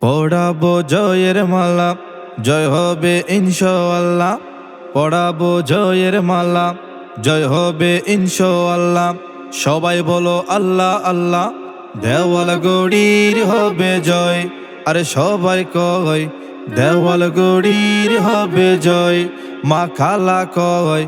পড়াবো জয়ের মালা, জয় হবে ইনশাআল্লাহ। পড়াবো জয়ের মালা, জয় হবে ইনশাআল্লাহ। সবাই বলো আল্লাহ আল্লাহ। দেওয়াল গড়ির হবে জয়, আরে সবাই কয় দেওয়াল গড়ির হবে জয়। মা খালা কয়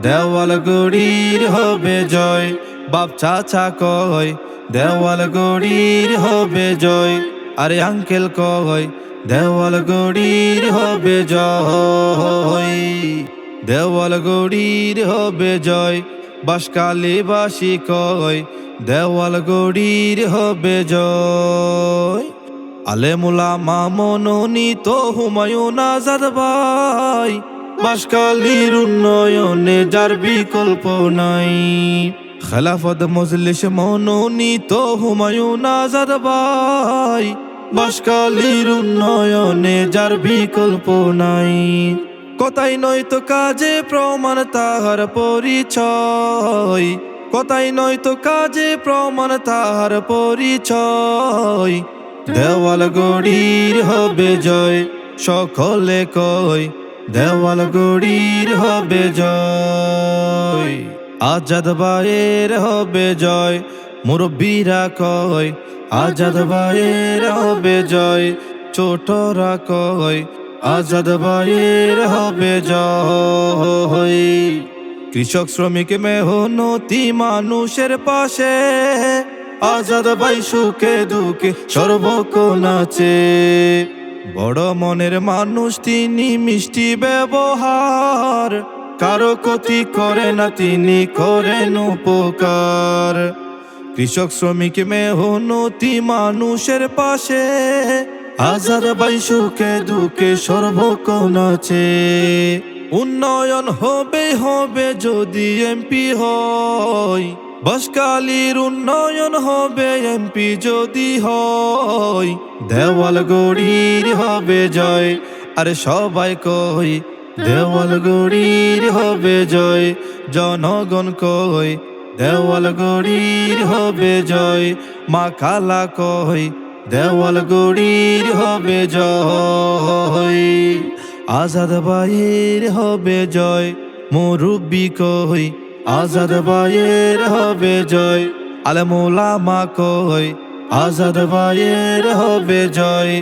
দেওয়াল গড়ির হবে জয়। বাপ চাচা কয় দেওয়াল গড়ির হবে জয়। আরে আঙ্কেল কয় দেওয়াল গড়ির হবে জয়। দেওয়াল গড়ির হবে জয়। বাঁশখালীবাসী কয় দেওয়াল গড়ির হবে জয়। আলেমুল আমা মনোনীত হুমায়ুন আজাদ ভাই, বাঁশখালীর উন্নয়নে যার বিকল্প নাই। খেলাফত মজলিস মনোনীত হুমায়ুন আজাদ ভাই, বাঁশখালীর উন্নয়নে যার বিকল্প নাই। কথাই নয়তো কাজে প্রমাণ তাহার পরিচয়, কথাই নয়তো কাজে প্রমাণ তাহার পরিচয়। দেওয়াল গড়ির হবে জয়, সকলে কয় দেওয়াল গড়ির হবে জয়। আজাদ ভাইয়ের হবে জয়, মুরব্বীরা কয় আজাদ ভাইয়ের হবে জয়। ছোটরা কয় আজাদ ভাইয়ের হবে জয়। কৃষক শ্রমিক মেহনতি মানুষের পাশে আজাদ ভাই সুখে দুঃখে সর্বক্ষণ আছে। বড় মনের মানুষ তিনি, মিষ্টি ব্যবহার, কারো ক্ষতি করে না তিনি, করেন উপকার। কৃষক শ্রমিক মেহনতি মানুষের পাশে আজাদ ভাই সুখে দুঃখে সর্বক্ষণ আছে। উন্নয়ন হবে হবে যদি এমপি হয়, বাঁশখালীর উন্নয়ন হবে এমপি যদি হয়। দেওয়াল গড়ির হবে জয়, আরে সবাই কয় দেওয়াল গড়ির হবে জয়। জনগণ কয় দেওয়াল গড়ির হবে জয়। মা খালা কয় দেওয়াল গড়ির হবে জয়। আজাদ ভাইয়ের হবে জয়, মুরব্বি কই আজাদ ভাইয়ের হবে জয়। আলেমুল আমা কই আজাদ ভাইয়ের হবে জয়।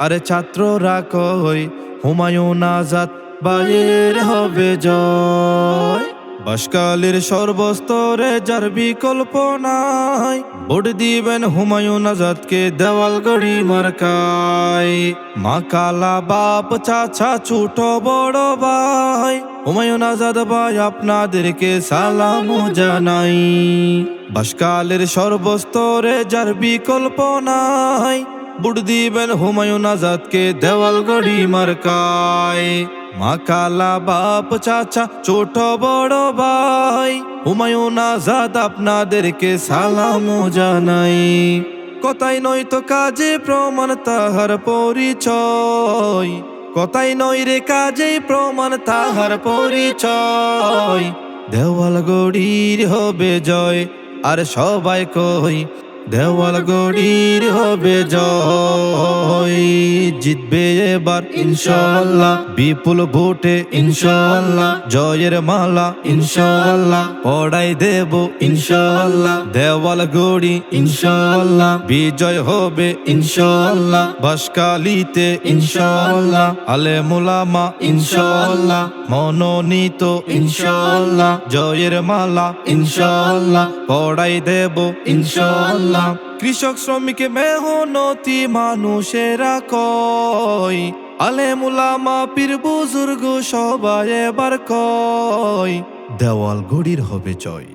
আরে ছাত্ররা কই হুমায়ুন আজাদ ভাইয়ের হবে জয়। বাঁশখালীর সর্বস্তরে যার বিকল্প নাই, ভোট দিবেন হুমায়ুন আজাদকে দেওয়াল গড়ি মার্কায়। মা খালা বাপ চাচা ছোট বড় ভাই, হুমায়ুন আজাদ ভাই আপনাদেরকে সালাম জানাই। বাঁশখালীর সর্বস্তরে যার বিকল্প নাই, ভোট দিবেন হুমায়ুন আজাদকে দেওয়াল গড়ি মার্কায়। মা খালা বাপ চাচা ছোট বড় ভাই, হুমায়ুন আজাদ আপনাদেরকে সালাম জানাই। কথাই নয়তো কাজে প্রমাণ তাহার পরিচয়, কথাই নয় রে কাজে প্রমাণ তাহার পরিচয়। দেওয়াল গড়ির হবে জয়, আর সবাই কই দেওয়াল গড়ির হবে জয়। জিতবে এবার ইনশাআল্লাহ, বিপুল ভোটে ইনশাআল্লাহ। জয়ের মালা ইনশাআল্লাহ, পড়াই দেব ইনশাআল্লাহ। দেওয়াল গড়ি ইনশাআল্লাহ, বিজয় হবে ইনশাআল্লাহ। বাঁশখালীতে ইনশাআল্লাহ, আলেমুল আমা ইনশাআল্লাহ, মনোনীত ইনশাআল্লাহ। জয়ের মালা ইনশাআল্লাহ, পড়াই দেব ইনশাআল্লাহ। কৃষক শ্রমিক মেহনতি মানুষেরা কয় আলেমুল আমা পীর বুজুর্গ সবাই এবার কয় দেওয়াল গড়ির হবে জয়।